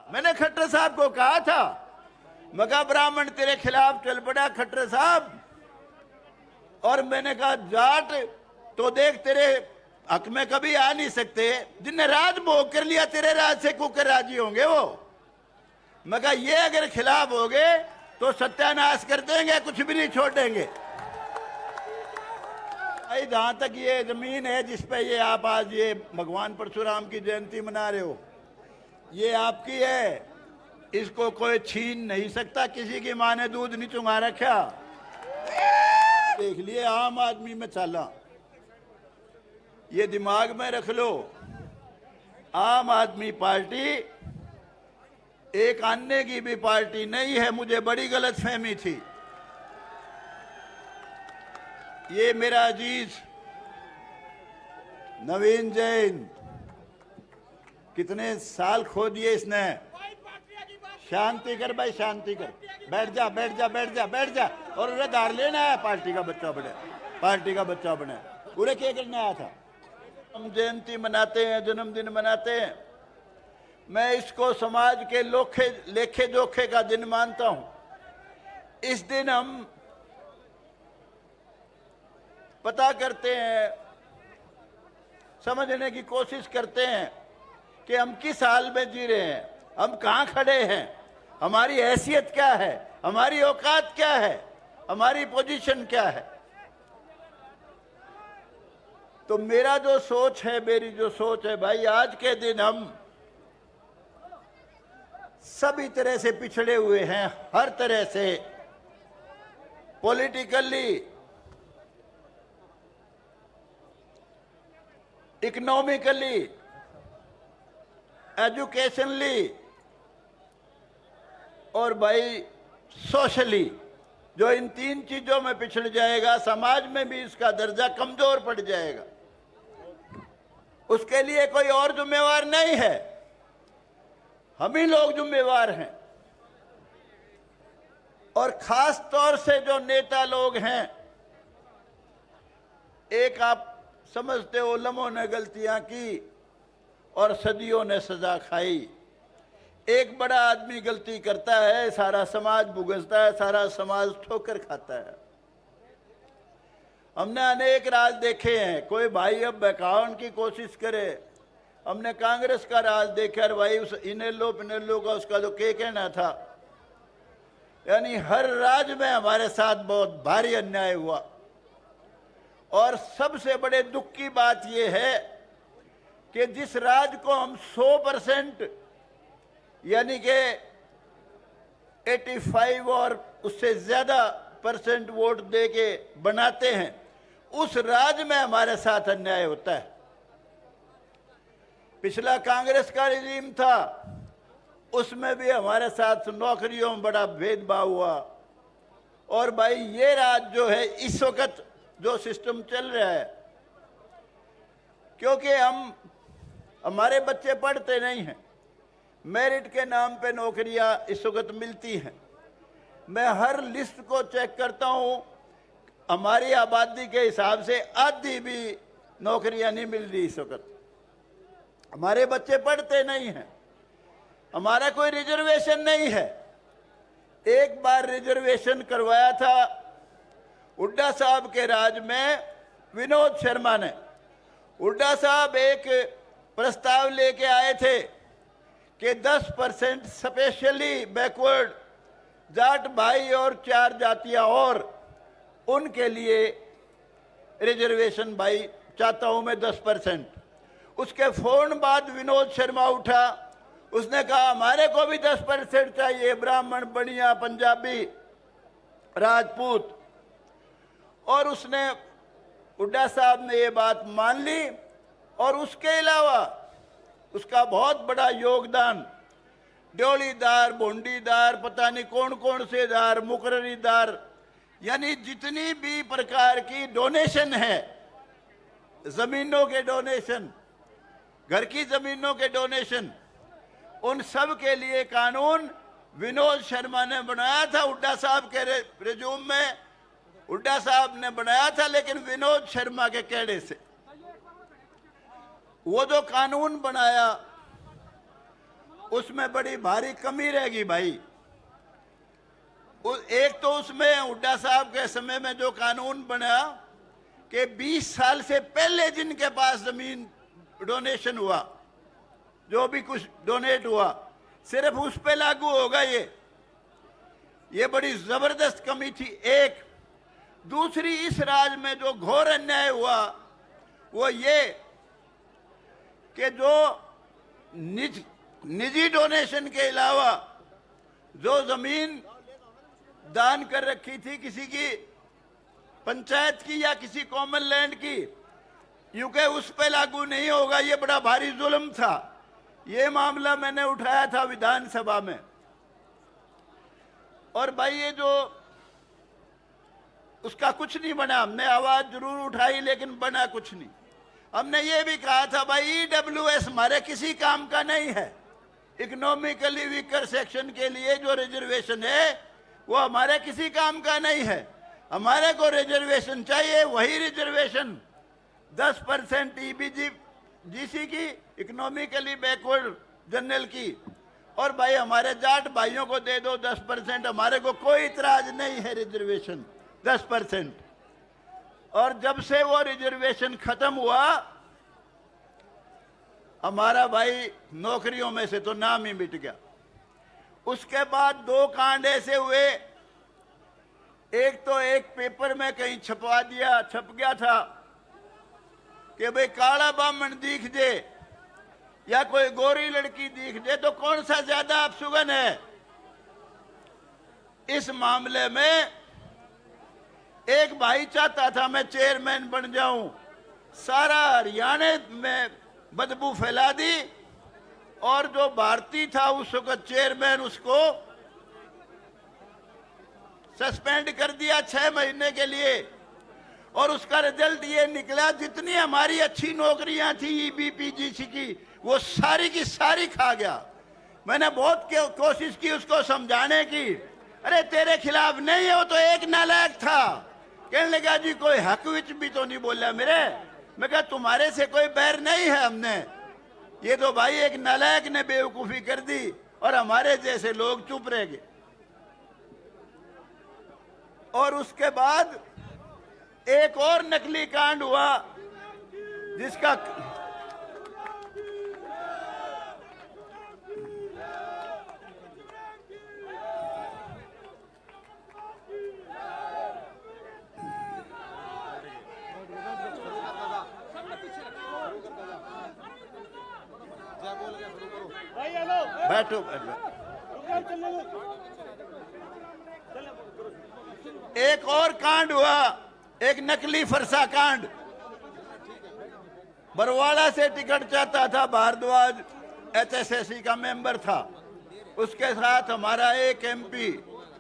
मैंने खट्टर साहब को कहा था, मैं कहा ब्राह्मण तेरे खिलाफ चल पड़ा खट्टर साहब, और मैंने कहा जाट तो देख तेरे हक में कभी आ नहीं सकते, जिनने राज भोग कर लिया तेरे राज से कुकर राजी होंगे वो। मैं कहा ये अगर खिलाफ हो गए तो सत्यानाश कर देंगे, कुछ भी नहीं छोड़ेंगे। भाई जहां तक ये जमीन है जिस पे ये आप आज ये भगवान परशुराम की जयंती मना रहे हो, ये आपकी है, इसको कोई छीन नहीं सकता। किसी की माँ ने दूध नहीं चुंगा रखा, देख लिए आम आदमी में चाला, ये दिमाग में रख लो। आम आदमी पार्टी एक अन्य की भी पार्टी नहीं है, मुझे बड़ी गलतफहमी थी। ये मेरा अजीज नवीन जैन कितने साल खो दिए इसने। शांति कर भाई, शांति कर, बैठ जा बैठ जा बैठ जा बैठ जा। और उन्हें धार लेना है, पार्टी का बच्चा बने, पार्टी का बच्चा बने। उन्हें क्या करने आया था? हम जयंती मनाते हैं, जन्मदिन मनाते हैं, मैं इसको समाज के लेखे जोखे का दिन मानता हूं। इस दिन हम पता करते हैं, समझने की कोशिश करते हैं कि हम किस हाल में जी रहे हैं, हम कहां खड़े हैं, हमारी हैसियत क्या है, हमारी औकात क्या है, हमारी पोजीशन क्या है। तो मेरा जो सोच है, मेरी जो सोच है भाई, आज के दिन हम सभी तरह से पिछड़े हुए हैं, हर तरह से, पॉलिटिकली, इकोनॉमिकली, एजुकेशनली और भाई सोशली। जो इन तीन चीजों में पिछड़ जाएगा, समाज में भी इसका दर्जा कमजोर पड़ जाएगा। उसके लिए कोई और जिम्मेवार नहीं है, हम ही लोग जिम्मेवार हैं। और खास तौर से जो नेता लोग हैं, एक आप समझते हो उलमों ने गलतियां की और सदियों ने सजा खाई। एक बड़ा आदमी गलती करता है, सारा समाज भुगतता है, सारा समाज ठोकर खाता है। हमने अनेक राज देखे हैं, कोई भाई अब बहकावन की कोशिश करे। हमने कांग्रेस का राज देखा, और भाई उस इनेलो पिनेलो का उसका जो के कहना था, यानी हर राज में हमारे साथ बहुत भारी अन्याय हुआ। और सबसे बड़े दुख की बात यह है कि जिस राज को हम 100% यानी कि 85 और उससे ज्यादा % वोट दे के बनाते हैं, उस राज में हमारे साथ अन्याय होता है। पिछला कांग्रेस का रिजीम था, उसमें भी हमारे साथ नौकरियों में बड़ा भेदभाव हुआ। और भाई ये राज जो है, इस वक्त जो सिस्टम चल रहा है, क्योंकि हमारे बच्चे पढ़ते नहीं हैं, मेरिट के नाम पे नौकरियां इस वक्त मिलती हैं। मैं हर लिस्ट को चेक करता हूं, हमारी आबादी के हिसाब से आधी भी नौकरियां नहीं मिल रही इस वक्त। हमारे बच्चे पढ़ते नहीं हैं, हमारा कोई रिजर्वेशन नहीं है। एक बार रिजर्वेशन करवाया था हुड्डा साहब के राज में, विनोद शर्मा ने। हुड्डा साहब एक प्रस्ताव लेके आए थे कि 10% स्पेशली बैकवर्ड जाट भाई और 4 जातियां और, उनके लिए रिजर्वेशन भाई चाहता हूं मैं 10%। उसके फौरन बाद विनोद शर्मा उठा, उसने कहा हमारे को भी 10% चाहिए, ब्राह्मण, बनिया, पंजाबी, राजपूत। और उसने, हुड्डा साहब ने ये बात मान ली। और उसके अलावा उसका बहुत बड़ा योगदान, ड्योलीदार, भोंडीदार, पता नहीं कौन कौन से दार, मुकर्रीदार, यानी जितनी भी प्रकार की डोनेशन है, जमीनों के डोनेशन, घर की जमीनों के डोनेशन, उन सब के लिए कानून विनोद शर्मा ने बनाया था। हुड्डा साहब के रिज्यूम में हुड्डा साहब ने बनाया था, लेकिन विनोद शर्मा के कहने से वो जो कानून बनाया उसमें बड़ी भारी कमी रहेगी भाई। एक तो उसमें हुड्डा साहब के समय में जो कानून बना कि 20 साल से पहले जिनके पास जमीन डोनेशन हुआ, जो भी कुछ डोनेट हुआ, सिर्फ उस पे लागू होगा ये बड़ी जबरदस्त कमी थी। एक दूसरी, इस राज्य में जो घोर अन्याय हुआ वो ये कि जो निजी डोनेशन के अलावा जो जमीन दान कर रखी थी किसी की पंचायत की या किसी कॉमन लैंड की, यूं उस पे लागू नहीं होगा। ये बड़ा भारी जुल्म था। ये मामला मैंने उठाया था विधानसभा में। और भाई ये जो उसका कुछ नहीं बना, हमने आवाज जरूर उठाई लेकिन बना कुछ नहीं। हमने ये भी कहा था भाई EWS हमारे किसी काम का नहीं है। इकोनॉमिकली वीकर सेक्शन के लिए जो रिजर्वेशन है वो हमारे किसी काम का नहीं है। हमारे को रिजर्वेशन चाहिए, वही रिजर्वेशन 10% EBGC की, इकोनॉमिकली बैकवर्ड जनरल की, और भाई हमारे जाट भाइयों को दे दो 10%। हमारे को कोई इतराज नहीं है रिजर्वेशन 10%। और जब से वो रिजर्वेशन खत्म हुआ हमारा भाई नौकरियों में से तो नाम ही मिट गया। उसके बाद 2 कांड ऐसे हुए। एक तो एक पेपर में कहीं छप गया था कि भाई काला ब्राह्मण दिख दे या कोई गोरी लड़की दिख दे तो कौन सा ज्यादा अपशुगन है। इस मामले में एक भाई चाहता था मैं चेयरमैन बन जाऊं, सारा हरियाणा में बदबू फैला दी, और जो भारती था उस वक्त चेयरमैन उसको सस्पेंड कर दिया 6 महीने के लिए। और उसका रिजल्ट ये निकला जितनी हमारी अच्छी नौकरियां थी EBPGC की वो सारी की सारी खा गया। मैंने बहुत कोशिश की उसको समझाने की, अरे तेरे खिलाफ नहीं है, वो तो एक नालायक था। कहने लगा जी कोई हक विच भी तो नहीं बोला मेरे। मैं कहा तुम्हारे से कोई बैर नहीं है हमने, ये तो भाई एक नालायक ने बेवकूफी कर दी और हमारे जैसे लोग चुप रह गए। और उसके बाद एक और नकली कांड हुआ जिसका बैठो एक और कांड हुआ, एक नकली फरसा कांड। बरवाड़ा से टिकट चाहता था भारद्वाज, HSSC का मेंबर था, उसके साथ हमारा एक MP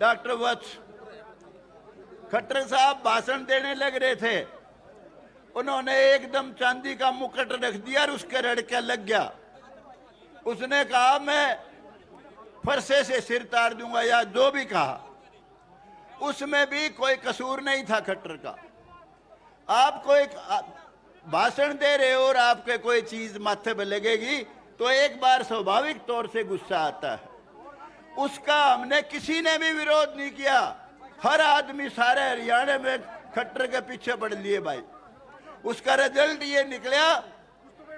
डॉक्टर वत्स। खट्टर साहब भाषण देने लग रहे थे, उन्होंने एकदम चांदी का मुकुट रख दिया और उसके रड़के लग गया। उसने कहा मैं फरसे से सिर तार दूंगा या जो भी कहा, उसमें भी कोई कसूर नहीं था खट्टर का। आप कोई भाषण दे रहे हो और आपके कोई चीज माथे पे लगेगी तो एक बार स्वाभाविक तौर से गुस्सा आता है। उसका हमने किसी ने भी विरोध नहीं किया, हर आदमी सारे हरियाणा में खट्टर के पीछे पड़ लिए भाई। उसका रिजल्ट ये निकला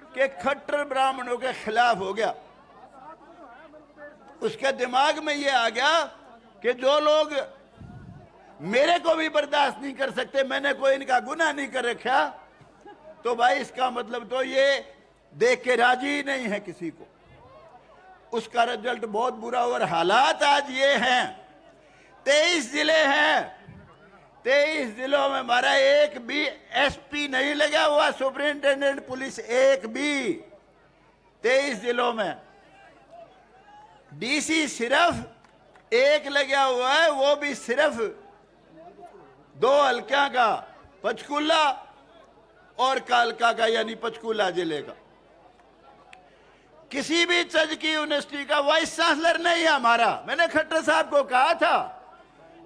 कि खट्टर ब्राह्मणों के खिलाफ हो गया। उसके दिमाग में ये आ गया कि जो लोग मेरे को भी बर्दाश्त नहीं कर सकते, मैंने कोई इनका गुनाह नहीं कर रखा, तो भाई इसका मतलब तो ये देख के राजी नहीं है किसी को। उसका रिजल्ट बहुत बुरा और हालात आज ये हैं। 23 जिले हैं, 23 जिलों में हमारा एक भी SP नहीं लगा हुआ, सुपरिंटेंडेंट पुलिस एक भी। 23 जिलों में DC सिर्फ एक लगा हुआ है, वो भी सिर्फ 2 हल्का का, पंचकूला और कालका का, यानी पंचकूला जिले का। किसी भी चज की यूनिवर्सिटी का वाइस चांसलर नहीं है हमारा। मैंने खट्टर साहब को कहा था,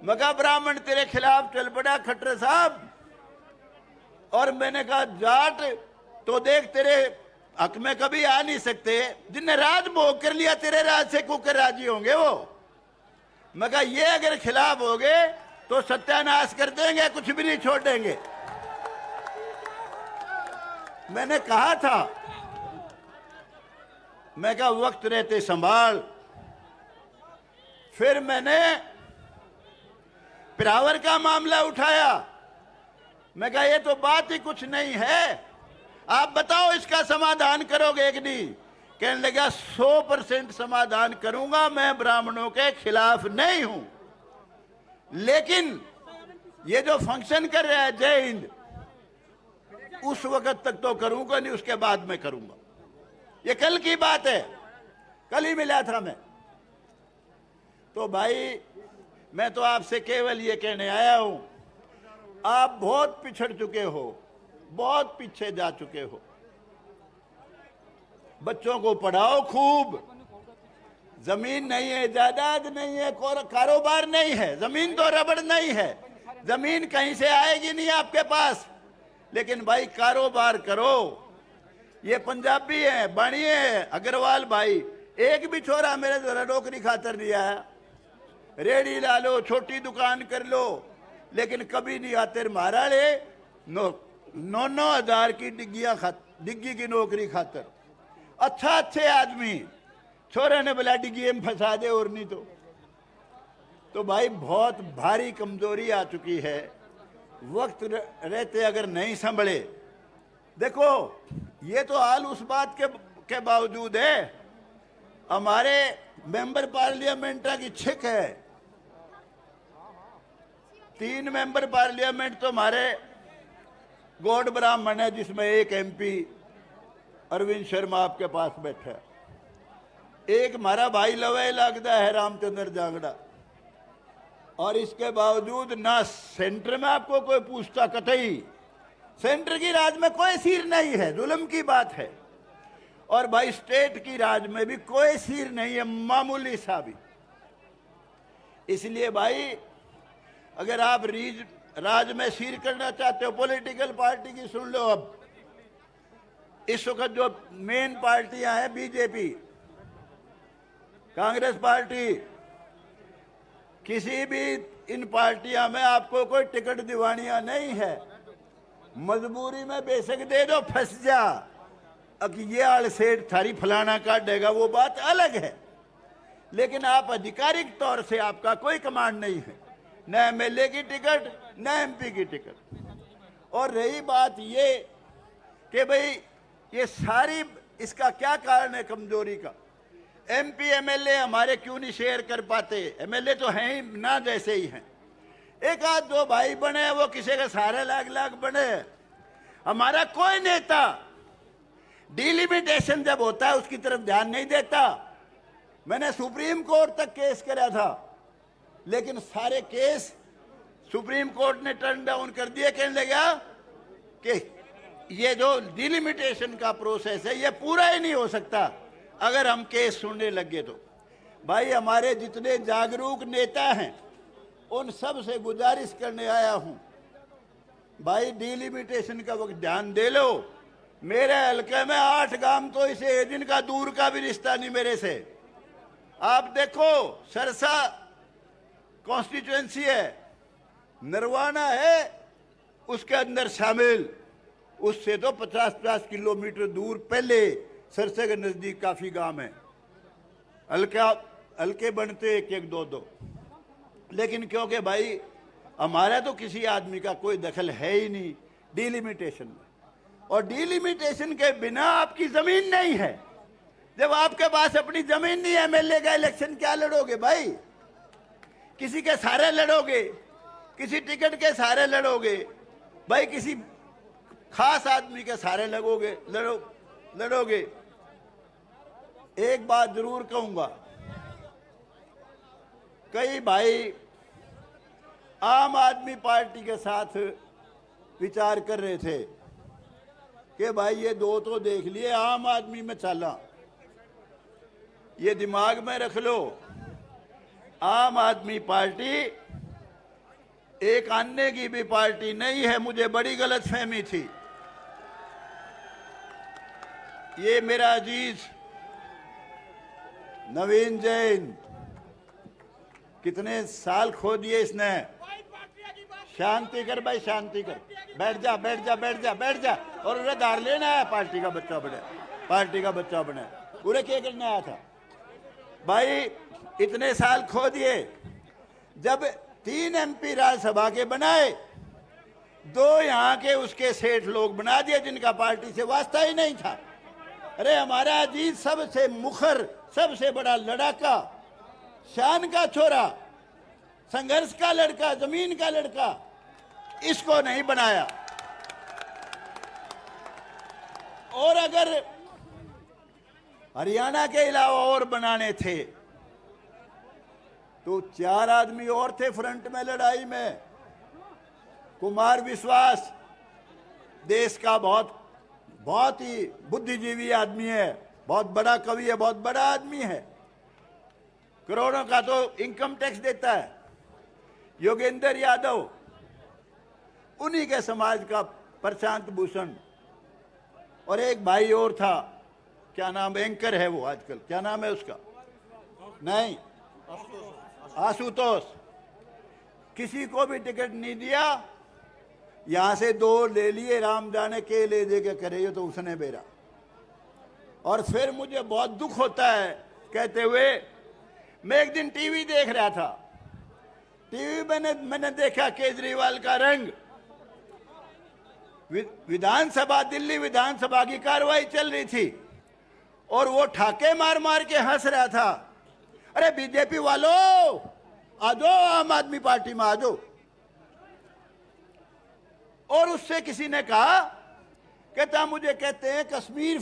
मगा ब्राह्मण तेरे खिलाफ चल पड़ा खट्टर साहब, और मैंने कहा जाट तो देख तेरे हक में कभी आ नहीं सकते। जिनने राज भोग कर लिया तेरे राज से कुकर राजी होंगे वो। मैं कहा ये अगर खिलाफ हो गए तो सत्यानाश कर देंगे, कुछ भी नहीं छोड़ेंगे। मैंने कहा था, मैं कहा वक्त रहते संभाल। फिर मैंने पिरावर का मामला उठाया। मैं कहा ये तो बात ही कुछ नहीं है, आप बताओ इसका समाधान करोगे कि नहीं। कहने लगा 100% समाधान करूंगा, मैं ब्राह्मणों के खिलाफ नहीं हूं, लेकिन ये जो फंक्शन कर रहा है जय हिंद, उस वक्त तक तो करूंगा नहीं, उसके बाद में करूंगा। ये कल की बात है, कल ही मिला था मैं। तो भाई मैं तो आपसे केवल ये कहने आया हूं, आप बहुत पिछड़ चुके हो, बहुत पीछे जा चुके हो। बच्चों को पढ़ाओ खूब। जमीन नहीं है, जायदाद नहीं है, कारोबार नहीं है, जमीन तो रबड़ नहीं है, जमीन कहीं से आएगी नहीं आपके पास, लेकिन भाई कारोबार करो। ये पंजाबी है, बणिए है, अग्रवाल भाई, एक भी छोरा मेरे द्वारा नौकरी खातर नहीं आया। रेडी ला लो, छोटी दुकान कर लो, लेकिन कभी नहीं आते महाराड़े 9,000 की डिग्गी की नौकरी खातर। अच्छे आदमी, छोरे ने बोला डिग्गी में फंसा दे और नहीं तो भाई बहुत भारी कमजोरी आ चुकी है। वक्त रहते अगर नहीं संभले, देखो ये तो हाल उस बात के बावजूद है, हमारे मेंबर पार्लियामेंट की छिक है। 3 मेंबर पार्लियामेंट तो हमारे गौड़ ब्राह्मण है, जिसमें एक MP अरविंद शर्मा आपके पास बैठा है, एक हमारा भाई लवे लगता है रामचंद्र जांगड़ा। और इसके बावजूद ना सेंटर में आपको कोई पूछता, कतई सेंटर की राज में कोई सिर नहीं है, जुल्म की बात है। और भाई स्टेट की राज में भी कोई सिर नहीं है, मामूली सा भी। इसलिए भाई अगर आप राज में सिर करना चाहते हो, पॉलिटिकल पार्टी की सुन लो। अब इस वक्त जो मेन पार्टियां हैं, बीजेपी, कांग्रेस पार्टी, किसी भी इन पार्टियां में आपको कोई टिकट दिवानियां नहीं है। मजबूरी में बेशक दे दो, फंस जा। अब ये आल सेठ थारी फलाना काट देगा, वो बात अलग है, लेकिन आप आधिकारिक तौर से आपका कोई कमांड नहीं है, न MLA की टिकट, न MP की टिकट। और रही बात ये कि भाई ये सारी, इसका क्या कारण है कमजोरी का। MP MLA हमारे क्यों नहीं शेयर कर पाते। MLA तो हैं ही ना, जैसे ही हैं। एक आध दो भाई बने, वो किसी के सारे लाख बने। हमारा कोई नेता डिलिमिटेशन जब होता है उसकी तरफ ध्यान नहीं देता। मैंने सुप्रीम कोर्ट तक केस करा था, लेकिन सारे केस सुप्रीम कोर्ट ने टर्न डाउन कर दिए। कहने लगा कि ये जो डिलिमिटेशन का प्रोसेस है ये पूरा ही नहीं हो सकता अगर हम केस सुनने लगे तो। भाई हमारे जितने जागरूक नेता हैं उन सब से गुजारिश करने आया हूं, भाई डिलिमिटेशन का वक्त ध्यान दे लो। मेरे हल्के में 8 गांव तो इसे जिनका दूर का भी रिश्ता नहीं मेरे से। आप देखो सरसा कॉन्स्टिट्यूएंसी है, नरवाना है उसके अंदर शामिल, उससे तो 50-50 किलोमीटर दूर पहले सरसे के नजदीक काफी गांव है। हल्के बनते 1-1, 2-2, लेकिन क्योंकि भाई हमारा तो किसी आदमी का कोई दखल है ही नहीं डिलिमिटेशन में। और डिलिमिटेशन के बिना आपकी जमीन नहीं है। जब आपके पास अपनी जमीन नहीं है, MLA का इलेक्शन क्या लड़ोगे भाई? किसी के सहारे लड़ोगे, किसी टिकट के सहारे लड़ोगे, भाई किसी खास आदमी के सहारे लड़ोगे। एक बात जरूर कहूंगा, कई भाई आम आदमी पार्टी के साथ विचार कर रहे थे कि भाई ये दो तो देख लिए, आम आदमी में चला। ये दिमाग में रख लो, आम आदमी पार्टी एक अन्य की भी पार्टी नहीं है। मुझे बड़ी गलतफहमी थी। ये मेरा अजीज नवीन जैन, कितने साल खो दिए इसने। शांति कर भाई, शांति कर, बैठ जा बैठ जा बैठ जा बैठ जा। और उन्हें धार लेना है, पार्टी का बच्चा बने, पार्टी का बच्चा बने। उन्हें क्या करने आया था भाई? इतने साल खो दिए। जब 3 MP राज्यसभा के बनाए, 2 यहाँ के उसके सेठ लोग बना दिए जिनका पार्टी से वास्ता ही नहीं था। अरे हमारा अजीज सबसे मुखर, सबसे बड़ा लड़ाका, शान का छोरा, संघर्ष का लड़का, जमीन का लड़का, इसको नहीं बनाया। और अगर हरियाणा के अलावा और बनाने थे तो 4 आदमी और थे फ्रंट में लड़ाई में। कुमार विश्वास देश का बहुत ही बुद्धिजीवी आदमी है, बहुत बड़ा कवि है, बहुत बड़ा आदमी है, करोड़ों का तो इनकम टैक्स देता है। योगेंद्र यादव, उन्हीं के समाज का प्रशांत भूषण, और एक भाई और था, क्या नाम, एंकर है वो आजकल, क्या नाम है उसका, नहीं, आशुतोष। किसी को भी टिकट नहीं दिया। यहां से 2 ले लिए, राम जाने के ले दे के करे तो उसने बेरा। और फिर मुझे बहुत दुख होता है कहते हुए, मैं एक दिन टीवी देख रहा था, टीवी मैंने देखा केजरीवाल का रंग। विधानसभा, दिल्ली विधानसभा की कार्रवाई चल रही थी और वो ठाके मार मार के हंस रहा था। अरे बीजेपी वालों आ जाओ, आम आदमी पार्टी में आ जाओ। और उससे किसी ने कहा, कहता मुझे कहते हैं कश्मीर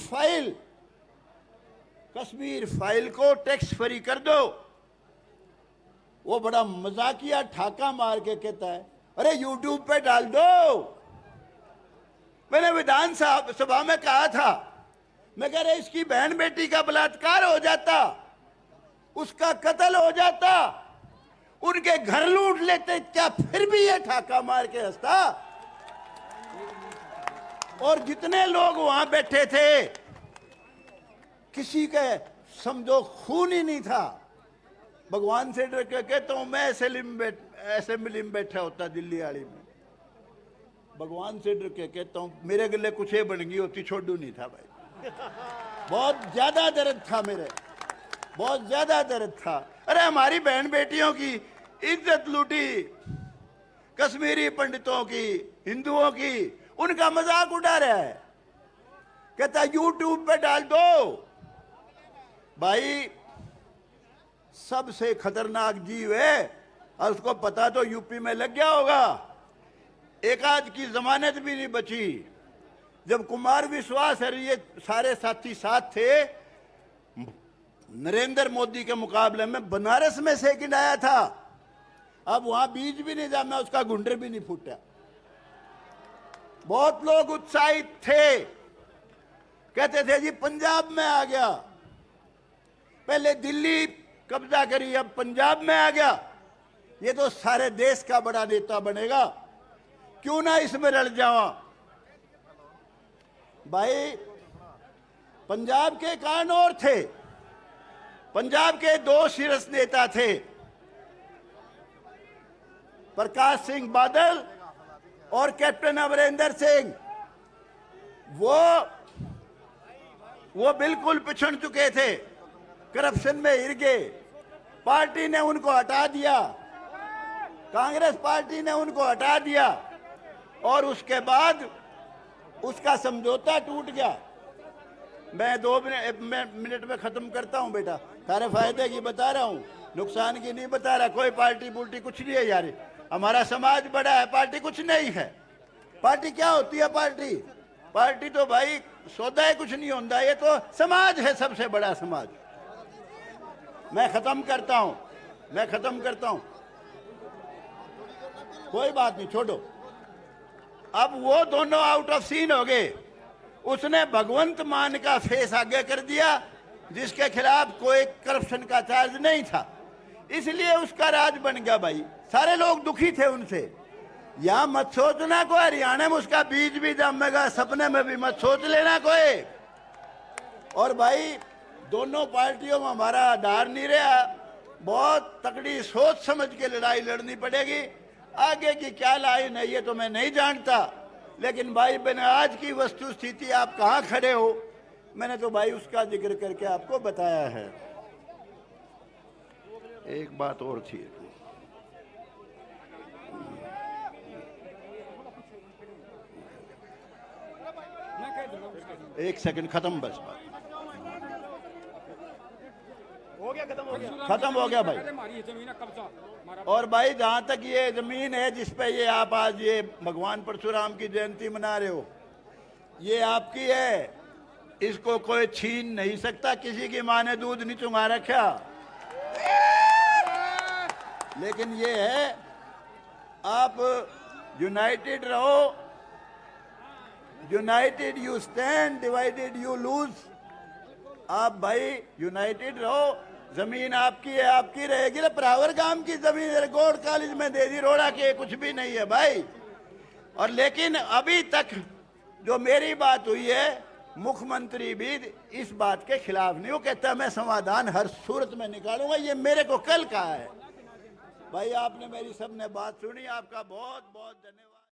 फाइल को टैक्स फ्री कर दो। वो बड़ा मजाकिया ठाका मार के कहता है, अरे यूट्यूब पे डाल दो। मैंने विधानसभा में कहा था, मैं कह रहा इसकी बहन बेटी का बलात्कार हो जाता, उसका कत्ल हो जाता, उनके घर लूट लेते, क्या फिर भी ये ठाका मार के हंसता? और जितने लोग वहां बैठे थे, किसी के समझो खून ही नहीं था। भगवान से डर के कहता हूं, मैं असेंबली में बैठा होता दिल्ली आड़ी में, भगवान से डर के कहता हूं मेरे गले कुछ बन गई होती, छोड़ू नहीं था भाई। बहुत ज्यादा दर्द था मेरे, बहुत ज्यादा दर्द था। अरे हमारी बहन बेटियों की इज्जत लूटी, कश्मीरी पंडितों की, हिंदुओं की, उनका मजाक उड़ा रहा है। कहता यूट्यूब पे डाल दो। भाई सबसे खतरनाक जीव है, और उसको पता तो यूपी में लग गया होगा। एक आज की जमानत भी नहीं बची। जब कुमार विश्वास और ये सारे साथी साथ थे, नरेंद्र मोदी के मुकाबले में बनारस में सेकंड आया था। अब वहां बीज भी नहीं जामा, उसका गुंडर भी नहीं फूटा। बहुत लोग उत्साहित थे, कहते थे जी पंजाब में आ गया, पहले दिल्ली कब्जा करी, अब पंजाब में आ गया, ये तो सारे देश का बड़ा नेता बनेगा, क्यों ना इसमें रल जावा। भाई पंजाब के कारण और थे, पंजाब के 2 शीर्ष नेता थे, प्रकाश सिंह बादल और कैप्टन अमरिंदर सिंह। वो बिल्कुल पिछड़ चुके थे, करप्शन में हिर गए। पार्टी ने उनको हटा दिया, कांग्रेस पार्टी ने उनको हटा दिया, और उसके बाद उसका समझौता टूट गया। मैं 2 मिनट में खत्म करता हूं बेटा, सारे फायदे की बता रहा हूं, नुकसान की नहीं बता रहा। कोई पार्टी पुल्टी कुछ नहीं है यार, हमारा समाज बड़ा है, पार्टी कुछ नहीं है। पार्टी क्या होती है? पार्टी तो भाई सौदा ही कुछ नहीं होता, ये तो समाज है, सबसे बड़ा समाज। मैं खत्म करता हूं, कोई बात नहीं, छोड़ो। अब वो दोनों आउट ऑफ सीन हो गए। उसने भगवंत मान का फेस आगे कर दिया, जिसके खिलाफ कोई करप्शन का चार्ज नहीं था, इसलिए उसका राज बन गया। भाई सारे लोग दुखी थे उनसे। यहां मत सोचना कोई हरियाणा में उसका बीज भी जमेगा, सपने में भी मत सोच लेना कोई। और भाई दोनों पार्टियों में हमारा आधार नहीं रहा, बहुत तगड़ी सोच समझ के लड़ाई लड़नी पड़ेगी। आगे की क्या लाइन है ये तो मैं नहीं जानता, लेकिन भाई मैंने आज की वस्तु स्थिति आप कहाँ खड़े हो मैंने तो भाई उसका जिक्र करके आपको बताया है। एक बात और थी, एक सेकंड, खत्म बस बात हो गया, खत्म हो गया भाई। और भाई जहां तक ये जमीन है जिस पे ये आप आज ये भगवान परशुराम की जयंती मना रहे हो, ये आपकी है, इसको कोई छीन नहीं सकता। किसी की माँ ने दूध नहीं चुंगा रखा, लेकिन ये है आप यूनाइटेड रहो। United you stand, divided you lose. आप भाई यूनाइटेड रहो। जमीन आपकी है, आपकी रहेगी। प्रावर गांव की जमीन गौड़ कॉलेज में दे दी, रोड़ा के कुछ भी नहीं है भाई। और लेकिन अभी तक जो मेरी बात हुई है, मुख्यमंत्री भी इस बात के खिलाफ नहीं। वो कहता है मैं समाधान हर सूरत में निकालूंगा। ये मेरे को कल कहा है भाई। आपने मेरी सबने बात सुनी, आपका बहुत बहुत धन्यवाद।